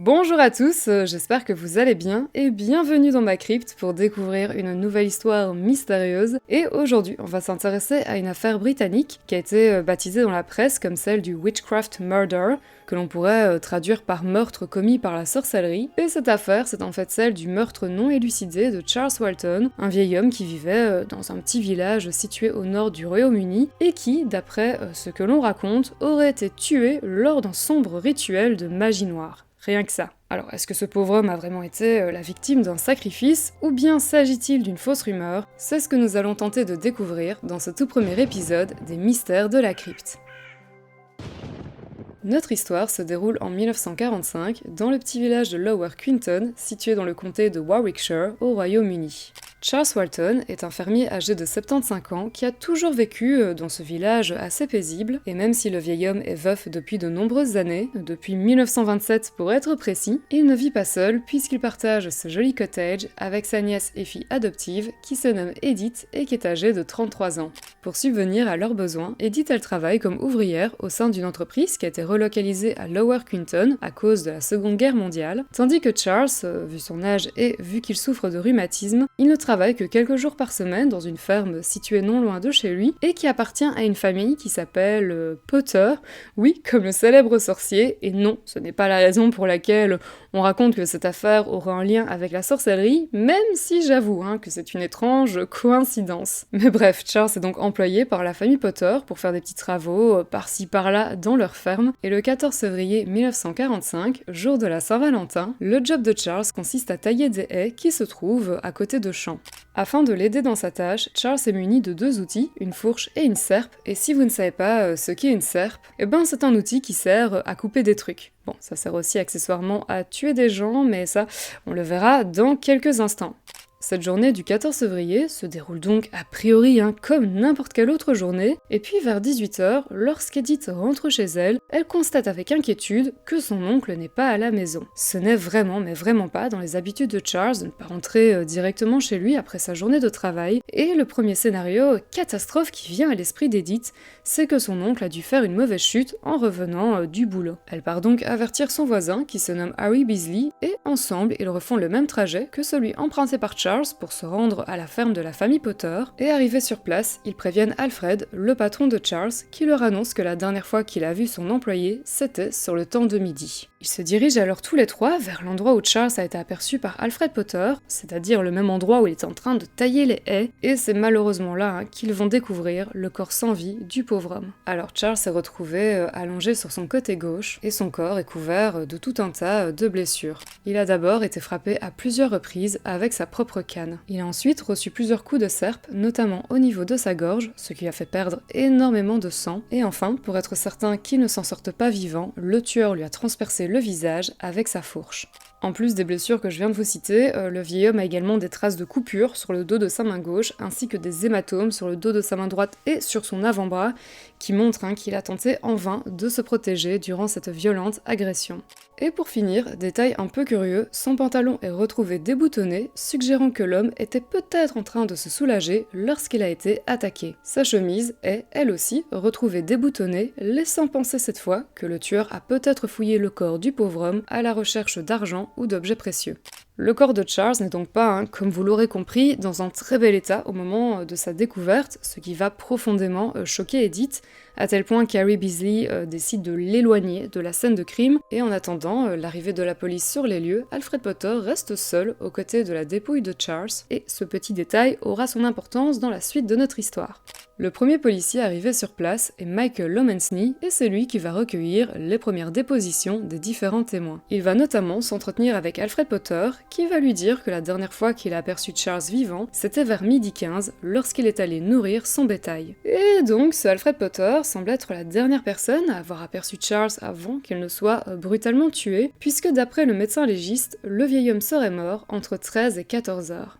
Bonjour à tous, j'espère que vous allez bien et bienvenue dans ma crypte pour découvrir une nouvelle histoire mystérieuse. Et aujourd'hui, on va s'intéresser à une affaire britannique qui a été baptisée dans la presse comme celle du Witchcraft Murder, que l'on pourrait traduire par meurtre commis par la sorcellerie. Et cette affaire, c'est en fait celle du meurtre non élucidé de Charles Walton, un vieil homme qui vivait dans un petit village situé au nord du Royaume-Uni et qui, d'après ce que l'on raconte, aurait été tué lors d'un sombre rituel de magie noire. Rien que ça. Alors, est-ce que ce pauvre homme a vraiment été la victime d'un sacrifice, ou bien s'agit-il d'une fausse rumeur? C'est ce que nous allons tenter de découvrir dans ce tout premier épisode des Mystères de la Crypte. Notre histoire se déroule en 1945 dans le petit village de Lower Quinton, situé dans le comté de Warwickshire, au Royaume-Uni. Charles Walton est un fermier âgé de 75 ans qui a toujours vécu dans ce village assez paisible, et même si le vieil homme est veuf depuis de nombreuses années, depuis 1927 pour être précis, il ne vit pas seul puisqu'il partage ce joli cottage avec sa nièce et fille adoptive qui se nomme Edith et qui est âgée de 33 ans. Pour subvenir à leurs besoins, Edith elle travaille comme ouvrière au sein d'une entreprise qui a été relocalisée à Lower Quinton à cause de la Seconde Guerre mondiale, tandis que Charles, vu son âge et vu qu'il souffre de rhumatisme, il ne travaille que quelques jours par semaine dans une ferme située non loin de chez lui et qui appartient à une famille qui s'appelle Potter, oui, comme le célèbre sorcier, et non, ce n'est pas la raison pour laquelle on raconte que cette affaire aurait un lien avec la sorcellerie, même si j'avoue que c'est une étrange coïncidence. Mais bref, Charles est donc employé par la famille Potter pour faire des petits travaux par-ci par-là dans leur ferme, et le 14 février 1945, jour de la Saint-Valentin, le job de Charles consiste à tailler des haies qui se trouvent à côté de champs. Afin de l'aider dans sa tâche, Charles est muni de deux outils, une fourche et une serpe, et si vous ne savez pas ce qu'est une serpe, c'est un outil qui sert à couper des trucs. Bon, ça sert aussi accessoirement à tuer des gens, mais ça, on le verra dans quelques instants. Cette journée du 14 février se déroule donc a priori comme n'importe quelle autre journée, et puis vers 18h, lorsqu'Edith rentre chez elle, elle constate avec inquiétude que son oncle n'est pas à la maison. Ce n'est vraiment, mais vraiment pas dans les habitudes de Charles de ne pas rentrer directement chez lui après sa journée de travail, et le premier scénario catastrophe qui vient à l'esprit d'Edith, c'est que son oncle a dû faire une mauvaise chute en revenant du boulot. Elle part donc avertir son voisin qui se nomme Harry Beasley, et ensemble ils refont le même trajet que celui emprunté par Charles pour se rendre à la ferme de la famille Potter, et arrivés sur place, ils préviennent Alfred, le patron de Charles, qui leur annonce que la dernière fois qu'il a vu son employé, c'était sur le temps de midi. Ils se dirigent alors tous les trois vers l'endroit où Charles a été aperçu par Alfred Potter, c'est-à-dire le même endroit où il est en train de tailler les haies, et c'est malheureusement là qu'ils vont découvrir le corps sans vie du pauvre homme. Alors Charles s'est retrouvé allongé sur son côté gauche, et son corps est couvert de tout un tas de blessures. Il a d'abord été frappé à plusieurs reprises avec sa propre canne. Il a ensuite reçu plusieurs coups de serpe, notamment au niveau de sa gorge, ce qui a fait perdre énormément de sang, et enfin, pour être certain qu'il ne s'en sorte pas vivant, le tueur lui a transpercé le visage avec sa fourche. En plus des blessures que je viens de vous citer, le vieil homme a également des traces de coupures sur le dos de sa main gauche, ainsi que des hématomes sur le dos de sa main droite et sur son avant-bras, qui montrent qu'il a tenté en vain de se protéger durant cette violente agression. Et pour finir, détail un peu curieux, son pantalon est retrouvé déboutonné, suggérant que l'homme était peut-être en train de se soulager lorsqu'il a été attaqué. Sa chemise est, elle aussi, retrouvée déboutonnée, laissant penser cette fois que le tueur a peut-être fouillé le corps du pauvre homme à la recherche d'argent ou d'objets précieux. Le corps de Charles n'est donc pas, comme vous l'aurez compris, dans un très bel état au moment de sa découverte, ce qui va profondément choquer Edith, à tel point qu'Harry Beasley décide de l'éloigner de la scène de crime, et en attendant l'arrivée de la police sur les lieux, Alfred Potter reste seul aux côtés de la dépouille de Charles, et ce petit détail aura son importance dans la suite de notre histoire. Le premier policier arrivé sur place est Michael Lomensny, et c'est lui qui va recueillir les premières dépositions des différents témoins. Il va notamment s'entretenir avec Alfred Potter, qui va lui dire que la dernière fois qu'il a aperçu Charles vivant, c'était vers 12h15, lorsqu'il est allé nourrir son bétail. Et donc, ce Alfred Potter semble être la dernière personne à avoir aperçu Charles avant qu'il ne soit brutalement tué, puisque d'après le médecin légiste, le vieil homme serait mort entre 13 et 14 heures.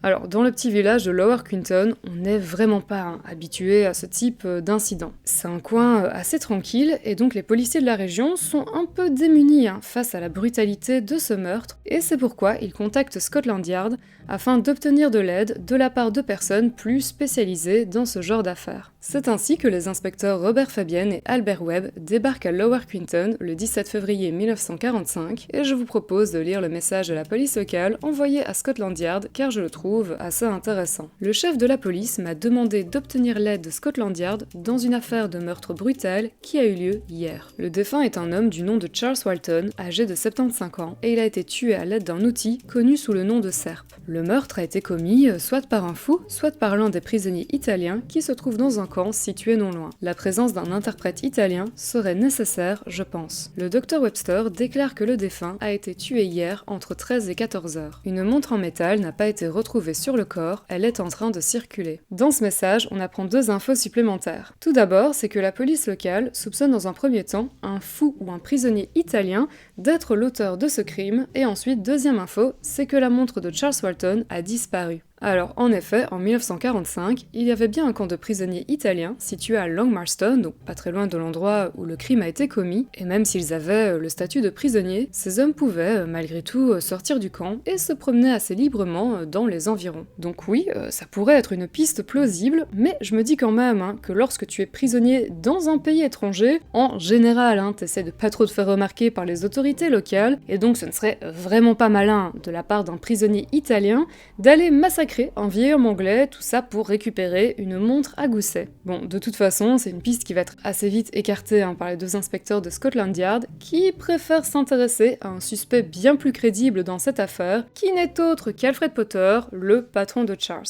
Alors, dans le petit village de Lower Quinton, on n'est vraiment pas habitué à ce type d'incident. C'est un coin assez tranquille, et donc les policiers de la région sont un peu démunis face à la brutalité de ce meurtre, et c'est pourquoi ils contactent Scotland Yard afin d'obtenir de l'aide de la part de personnes plus spécialisées dans ce genre d'affaires. C'est ainsi que les inspecteurs Robert Fabian et Albert Webb débarquent à Lower Quinton le 17 février 1945 et je vous propose de lire le message de la police locale envoyé à Scotland Yard car je le trouve assez intéressant. Le chef de la police m'a demandé d'obtenir l'aide de Scotland Yard dans une affaire de meurtre brutal qui a eu lieu hier. Le défunt est un homme du nom de Charles Walton, âgé de 75 ans, et il a été tué à l'aide d'un outil connu sous le nom de serpe. Le meurtre a été commis soit par un fou, soit par l'un des prisonniers italiens qui se trouve dans un camp situé non loin. La présence d'un interprète italien serait nécessaire, je pense. Le docteur Webster déclare que le défunt a été tué hier entre 13 et 14 heures. Une montre en métal n'a pas été retrouvée sur le corps, elle est en train de circuler. Dans ce message, on apprend 2 infos supplémentaires. Tout d'abord, c'est que la police locale soupçonne dans un premier temps un fou ou un prisonnier italien d'être l'auteur de ce crime, et ensuite, deuxième info, c'est que la montre de Charles Walton a disparu. Alors, en effet, en 1945, il y avait bien un camp de prisonniers italiens situé à Long Marston, donc pas très loin de l'endroit où le crime a été commis, et même s'ils avaient le statut de prisonniers, ces hommes pouvaient, malgré tout, sortir du camp et se promener assez librement dans les environs. Donc oui, ça pourrait être une piste plausible, mais je me dis quand même que lorsque tu es prisonnier dans un pays étranger, en général, t'essaies de pas trop te faire remarquer par les autorités locales, et donc ce ne serait vraiment pas malin de la part d'un prisonnier italien d'aller massacrer un vieil homme anglais, tout ça pour récupérer une montre à gousset. Bon, de toute façon, c'est une piste qui va être assez vite écartée par les 2 inspecteurs de Scotland Yard, qui préfèrent s'intéresser à un suspect bien plus crédible dans cette affaire, qui n'est autre qu'Alfred Potter, le patron de Charles.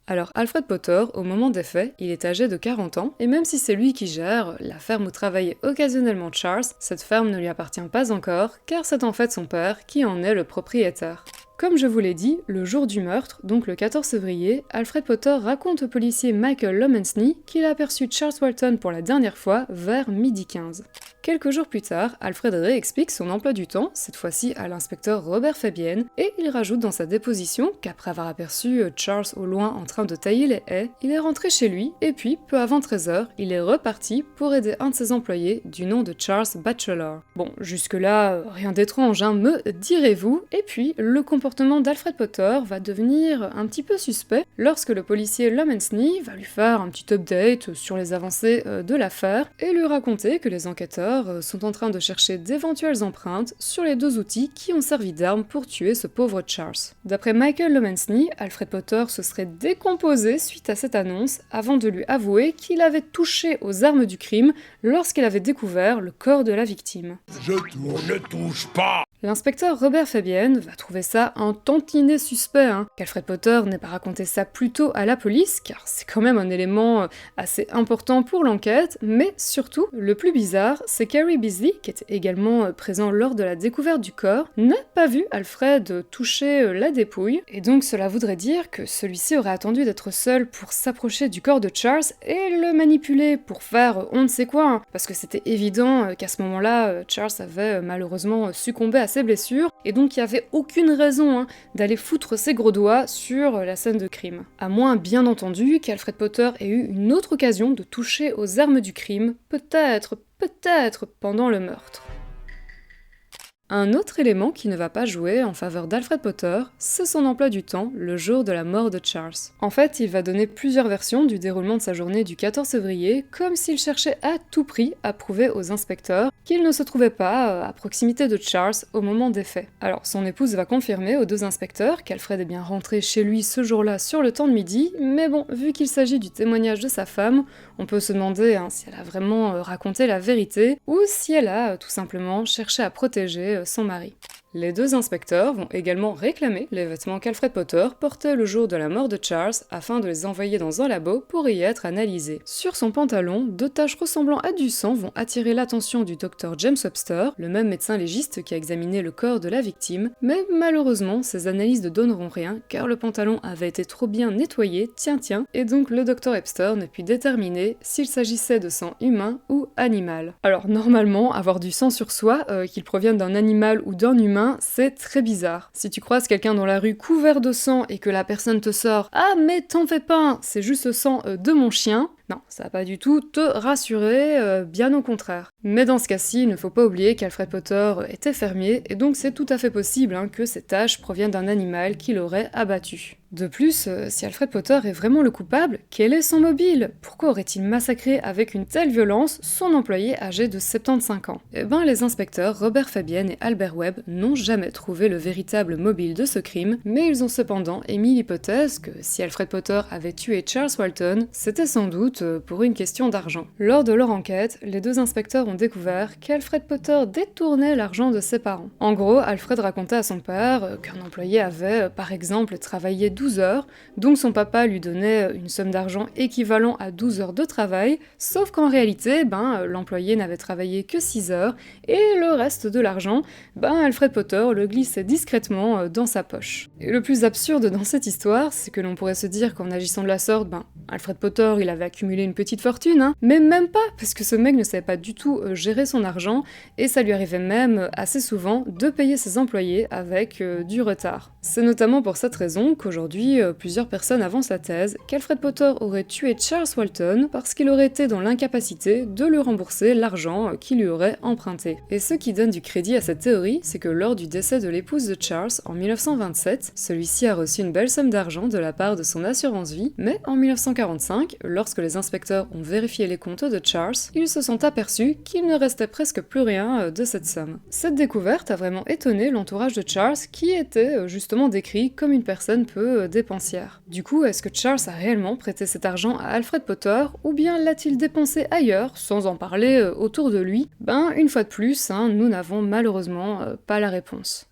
Alors Alfred Potter, au moment des faits, il est âgé de 40 ans, et même si c'est lui qui gère la ferme où travaillait occasionnellement Charles, cette ferme ne lui appartient pas encore, car c'est en fait son père qui en est le propriétaire. Comme je vous l'ai dit, le jour du meurtre, donc le 14 février, Alfred Potter raconte au policier Michael Lomensny qu'il a aperçu Charles Walton pour la dernière fois vers 12h15. Quelques jours plus tard, Alfred réexplique son emploi du temps, cette fois-ci à l'inspecteur Robert Fabian, et il rajoute dans sa déposition qu'après avoir aperçu Charles au loin en train de tailler les haies, il est rentré chez lui, et puis, peu avant 13h, il est reparti pour aider un de ses employés du nom de Charles Batchelor. Bon, jusque-là, rien d'étrange, me direz-vous, et puis, le comportement d'Alfred Potter va devenir un petit peu suspect lorsque le policier Lomensny va lui faire un petit update sur les avancées de l'affaire, et lui raconter que les enquêteurs sont en train de chercher d'éventuelles empreintes sur les 2 outils qui ont servi d'armes pour tuer ce pauvre Charles. D'après Michael Lomensny, Alfred Potter se serait décomposé suite à cette annonce avant de lui avouer qu'il avait touché aux armes du crime lorsqu'il avait découvert le corps de la victime. On ne touche pas! L'inspecteur Robert Fabian va trouver ça un tantinet suspect, qu'Alfred Potter n'ait pas raconté ça plus tôt à la police, car c'est quand même un élément assez important pour l'enquête, mais surtout, le plus bizarre, c'est qu'Harry Beasley, qui était également présent lors de la découverte du corps, n'a pas vu Alfred toucher la dépouille, et donc cela voudrait dire que celui-ci aurait attendu d'être seul pour s'approcher du corps de Charles et le manipuler pour faire on ne sait quoi, parce que c'était évident qu'à ce moment-là, Charles avait malheureusement succombé à ses blessures, et donc il n'y avait aucune raison d'aller foutre ses gros doigts sur la scène de crime. À moins, bien entendu, qu'Alfred Potter ait eu une autre occasion de toucher aux armes du crime, peut-être pendant le meurtre. Un autre élément qui ne va pas jouer en faveur d'Alfred Potter, c'est son emploi du temps le jour de la mort de Charles. En fait, il va donner plusieurs versions du déroulement de sa journée du 14 février, comme s'il cherchait à tout prix à prouver aux inspecteurs qu'il ne se trouvait pas à proximité de Charles au moment des faits. Alors, son épouse va confirmer aux 2 inspecteurs qu'Alfred est bien rentré chez lui ce jour-là sur le temps de midi, mais bon, vu qu'il s'agit du témoignage de sa femme, on peut se demander si elle a vraiment raconté la vérité, ou si elle a tout simplement cherché à protéger son mari. Les 2 inspecteurs vont également réclamer les vêtements qu'Alfred Potter portait le jour de la mort de Charles afin de les envoyer dans un labo pour y être analysés. Sur son pantalon, 2 taches ressemblant à du sang vont attirer l'attention du docteur James Webster, le même médecin légiste qui a examiné le corps de la victime, mais malheureusement ces analyses ne donneront rien car le pantalon avait été trop bien nettoyé, et donc le docteur Webster ne put déterminer s'il s'agissait de sang humain ou animal. Alors normalement, avoir du sang sur soi, qu'il provienne d'un animal ou d'un humain, c'est très bizarre. Si tu croises quelqu'un dans la rue couvert de sang et que la personne te sort « Ah mais t'en fais pas, c'est juste le sang de mon chien », Non, ça va pas du tout te rassurer, bien au contraire. Mais dans ce cas-ci, il ne faut pas oublier qu'Alfred Potter était fermier, et donc c'est tout à fait possible que ces taches proviennent d'un animal qu'il aurait abattu. De plus, si Alfred Potter est vraiment le coupable, quel est son mobile? Pourquoi aurait-il massacré avec une telle violence son employé âgé de 75 ans? Eh ben, les inspecteurs Robert Fabienne et Albert Webb n'ont jamais trouvé le véritable mobile de ce crime, mais ils ont cependant émis l'hypothèse que si Alfred Potter avait tué Charles Walton, c'était sans doute pour une question d'argent. Lors de leur enquête, les deux inspecteurs ont découvert qu'Alfred Potter détournait l'argent de ses parents. En gros, Alfred racontait à son père qu'un employé avait, par exemple, travaillé 12 heures, donc son papa lui donnait une somme d'argent équivalent à 12 heures de travail, sauf qu'en réalité, l'employé n'avait travaillé que 6 heures, et le reste de l'argent, Alfred Potter le glissait discrètement dans sa poche. Et le plus absurde dans cette histoire, c'est que l'on pourrait se dire qu'en agissant de la sorte, Alfred Potter, il avait accumulé une petite fortune, mais même pas, parce que ce mec ne savait pas du tout gérer son argent, et ça lui arrivait même assez souvent de payer ses employés avec du retard. C'est notamment pour cette raison qu'aujourd'hui, plusieurs personnes avancent la thèse qu'Alfred Potter aurait tué Charles Walton parce qu'il aurait été dans l'incapacité de lui rembourser l'argent qu'il lui aurait emprunté. Et ce qui donne du crédit à cette théorie, c'est que lors du décès de l'épouse de Charles en 1927, celui-ci a reçu une belle somme d'argent de la part de son assurance vie, mais en 1945, lorsque les inspecteurs ont vérifié les comptes de Charles, ils se sont aperçus qu'il ne restait presque plus rien de cette somme. Cette découverte a vraiment étonné l'entourage de Charles qui était justement décrit comme une personne peu dépensière. Du coup, est-ce que Charles a réellement prêté cet argent à Alfred Potter ou bien l'a-t-il dépensé ailleurs sans en parler autour de lui? Une fois de plus, nous n'avons malheureusement pas la réponse.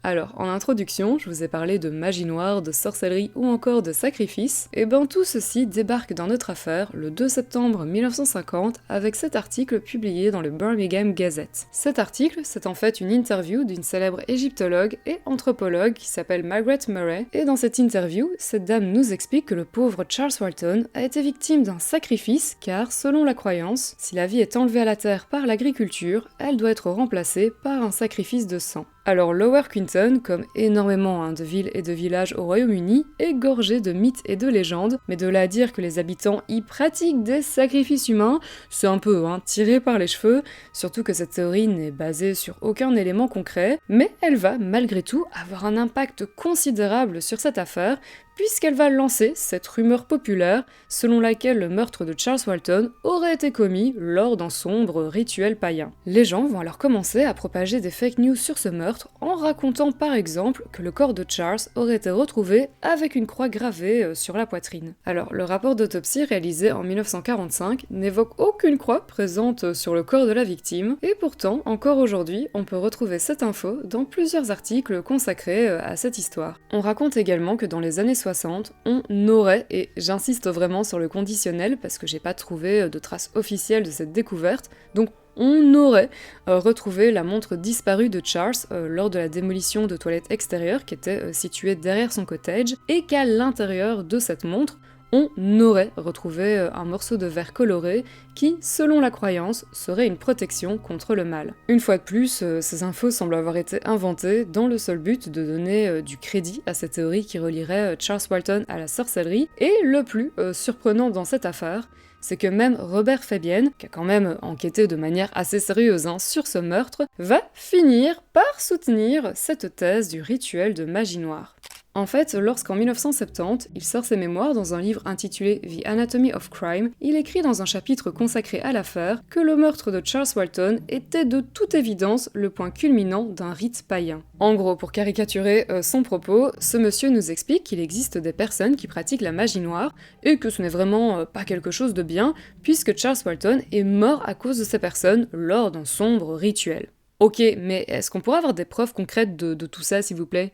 Alors, en introduction, je vous ai parlé de magie noire, de sorcellerie ou encore de sacrifice, et tout ceci débarque dans notre affaire le 2 septembre 1950 avec cet article publié dans le Birmingham Gazette. Cet article, c'est en fait une interview d'une célèbre égyptologue et anthropologue qui s'appelle Margaret Murray, et dans cette interview, cette dame nous explique que le pauvre Charles Walton a été victime d'un sacrifice car, selon la croyance, si la vie est enlevée à la terre par l'agriculture, elle doit être remplacée par un sacrifice de sang. Alors Lower Quinton, comme énormément de villes et de villages au Royaume-Uni, est gorgé de mythes et de légendes, mais de là à dire que les habitants y pratiquent des sacrifices humains, c'est un peu tiré par les cheveux, surtout que cette théorie n'est basée sur aucun élément concret, mais elle va malgré tout avoir un impact considérable sur cette affaire, puisqu'elle va lancer cette rumeur populaire selon laquelle le meurtre de Charles Walton aurait été commis lors d'un sombre rituel païen. Les gens vont alors commencer à propager des fake news sur ce meurtre en racontant par exemple que le corps de Charles aurait été retrouvé avec une croix gravée sur la poitrine. Alors le rapport d'autopsie réalisé en 1945 n'évoque aucune croix présente sur le corps de la victime, et pourtant encore aujourd'hui on peut retrouver cette info dans plusieurs articles consacrés à cette histoire. On raconte également que dans les années 60, on aurait, et j'insiste vraiment sur le conditionnel parce que j'ai pas trouvé de traces officielles de cette découverte, donc on aurait retrouvé la montre disparue de Charles lors de la démolition de toilettes extérieures qui était située derrière son cottage, et qu'à l'intérieur de cette montre, on aurait retrouvé un morceau de verre coloré qui, selon la croyance, serait une protection contre le mal. Une fois de plus, ces infos semblent avoir été inventées dans le seul but de donner du crédit à cette théorie qui relierait Charles Walton à la sorcellerie, et le plus surprenant dans cette affaire, c'est que même Robert Fabienne, qui a quand même enquêté de manière assez sérieuse sur ce meurtre, va finir par soutenir cette thèse du rituel de magie noire. En fait, lorsqu'en 1970, il sort ses mémoires dans un livre intitulé The Anatomy of Crime, il écrit dans un chapitre consacré à l'affaire que le meurtre de Charles Walton était de toute évidence le point culminant d'un rite païen. En gros, pour caricaturer son propos, ce monsieur nous explique qu'il existe des personnes qui pratiquent la magie noire, et que ce n'est vraiment pas quelque chose de bien, puisque Charles Walton est mort à cause de ces personnes lors d'un sombre rituel. Ok, mais est-ce qu'on pourrait avoir des preuves concrètes de tout ça, s'il vous plaît?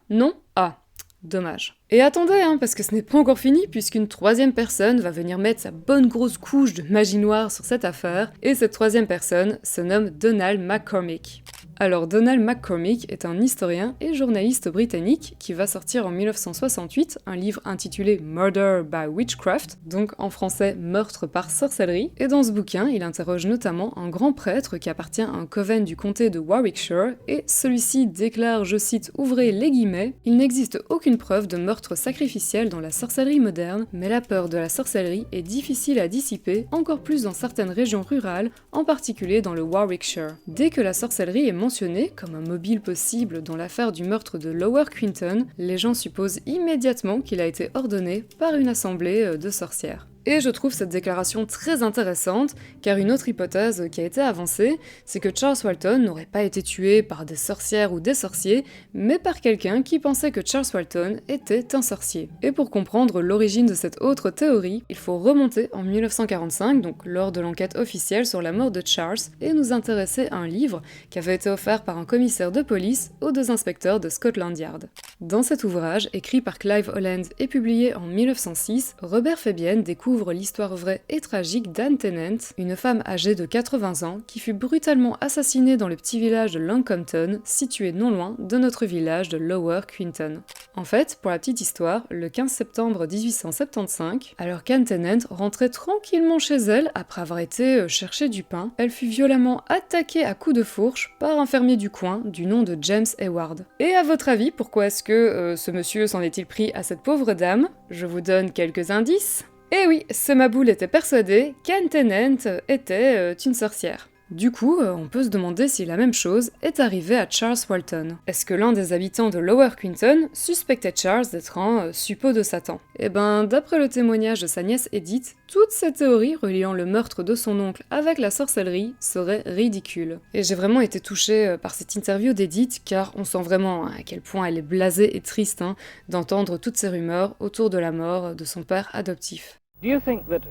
Non? Ah, dommage. Et attendez, parce que ce n'est pas encore fini, puisqu'une troisième personne va venir mettre sa bonne grosse couche de magie noire sur cette affaire, et cette troisième personne se nomme Donald McCormick. Alors Donald McCormick est un historien et journaliste britannique qui va sortir en 1968 un livre intitulé Murder by Witchcraft, donc en français Meurtre par sorcellerie, et dans ce bouquin il interroge notamment un grand prêtre qui appartient à un coven du comté de Warwickshire, et celui-ci déclare, je cite, ouvrez les guillemets, il n'existe aucune preuve de meurtre sacrificiel dans la sorcellerie moderne, mais la peur de la sorcellerie est difficile à dissiper, encore plus dans certaines régions rurales, en particulier dans le Warwickshire. Dès que la sorcellerie est mentionnée comme un mobile possible dans l'affaire du meurtre de Lower Quinton, les gens supposent immédiatement qu'il a été ordonné par une assemblée de sorcières. Et je trouve cette déclaration très intéressante, car une autre hypothèse qui a été avancée, c'est que Charles Walton n'aurait pas été tué par des sorcières ou des sorciers, mais par quelqu'un qui pensait que Charles Walton était un sorcier. Et pour comprendre l'origine de cette autre théorie, il faut remonter en 1945, donc lors de l'enquête officielle sur la mort de Charles, et nous intéresser à un livre qui avait été offert par un commissaire de police aux 2 inspecteurs de Scotland Yard. Dans cet ouvrage, écrit par Clive Holland et publié en 1906, Robert Fabian découvre l'histoire vraie et tragique d'Anne Tennant, une femme âgée de 80 ans qui fut brutalement assassinée dans le petit village de Langcompton, situé non loin de notre village de Lower Quinton. En fait, pour la petite histoire, le 15 septembre 1875, alors qu'Anne Tennant rentrait tranquillement chez elle après avoir été chercher du pain, elle fut violemment attaquée à coups de fourche par un fermier du coin du nom de James Hayward. Et à votre avis, pourquoi est-ce que ce monsieur s'en est-il pris à cette pauvre dame? Je vous donne quelques indices. Eh oui, ce maboule était persuadé qu'Anne Tennant était une sorcière. Du coup, on peut se demander si la même chose est arrivée à Charles Walton. Est-ce que l'un des habitants de Lower Quinton suspectait Charles d'être un suppôt de Satan? Eh ben, d'après le témoignage de sa nièce Edith, toute cette théorie reliant le meurtre de son oncle avec la sorcellerie serait ridicule. Et j'ai vraiment été touchée par cette interview d'Edith, car on sent vraiment à quel point elle est blasée et triste d'entendre toutes ces rumeurs autour de la mort de son père adoptif. Do you think that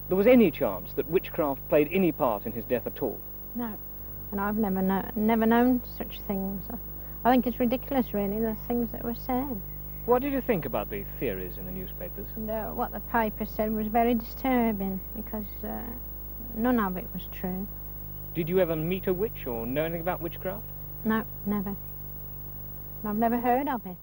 there was any chance that witchcraft played any part in his death at all? No, and I've never known such things. I think it's ridiculous, really, the things that were said. What did you think about the theories in the newspapers? And what the paper said was very disturbing, because none of it was true. Did you ever meet a witch or know anything about witchcraft? No, never. I've never heard of it.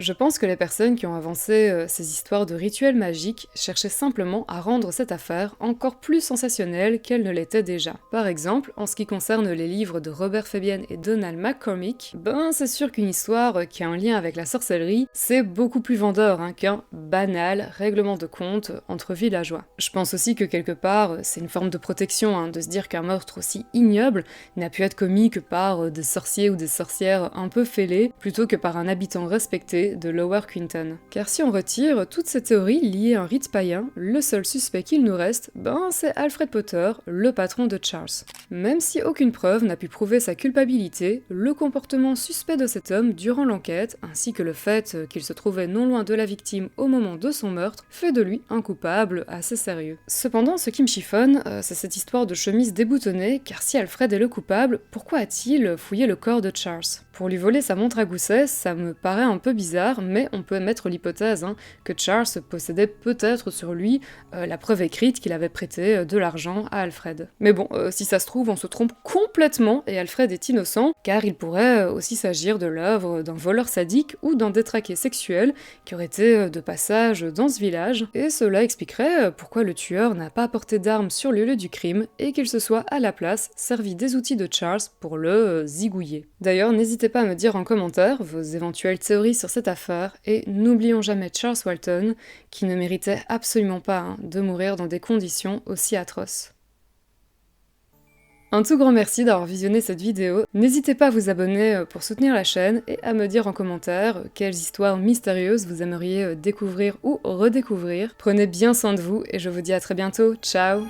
Je pense que les personnes qui ont avancé ces histoires de rituels magiques cherchaient simplement à rendre cette affaire encore plus sensationnelle qu'elle ne l'était déjà. Par exemple, en ce qui concerne les livres de Robert Fabian et Donald McCormick, ben c'est sûr qu'une histoire qui a un lien avec la sorcellerie, c'est beaucoup plus vendeur qu'un banal règlement de compte entre villageois. Je pense aussi que quelque part, c'est une forme de protection de se dire qu'un meurtre aussi ignoble n'a pu être commis que par des sorciers ou des sorcières un peu fêlés, plutôt que par un habitant respecté de Lower Quinton. Car si on retire toutes ces théories liées à un rite païen, le seul suspect qu'il nous reste, ben c'est Alfred Potter, le patron de Charles. Même si aucune preuve n'a pu prouver sa culpabilité, le comportement suspect de cet homme durant l'enquête, ainsi que le fait qu'il se trouvait non loin de la victime au moment de son meurtre, fait de lui un coupable assez sérieux. Cependant, ce qui me chiffonne, c'est cette histoire de chemise déboutonnée, car si Alfred est le coupable, pourquoi a-t-il fouillé le corps de Charles? Pour lui voler sa montre à gousset, ça me paraît un peu bizarre, mais on peut émettre l'hypothèse que Charles possédait peut-être sur lui la preuve écrite qu'il avait prêté de l'argent à Alfred. Mais bon, si ça se trouve, on se trompe complètement et Alfred est innocent, car il pourrait aussi s'agir de l'œuvre d'un voleur sadique ou d'un détraqué sexuel qui aurait été de passage dans ce village, et cela expliquerait pourquoi le tueur n'a pas apporté d'armes sur le lieu du crime et qu'il se soit à la place servi des outils de Charles pour le zigouiller. D'ailleurs, n'hésitez pas à me dire en commentaire vos éventuelles théories sur cette affaire, et n'oublions jamais Charles Walton, qui ne méritait absolument pas de mourir dans des conditions aussi atroces. Un tout grand merci d'avoir visionné cette vidéo, n'hésitez pas à vous abonner pour soutenir la chaîne et à me dire en commentaire quelles histoires mystérieuses vous aimeriez découvrir ou redécouvrir. Prenez bien soin de vous et je vous dis à très bientôt, ciao!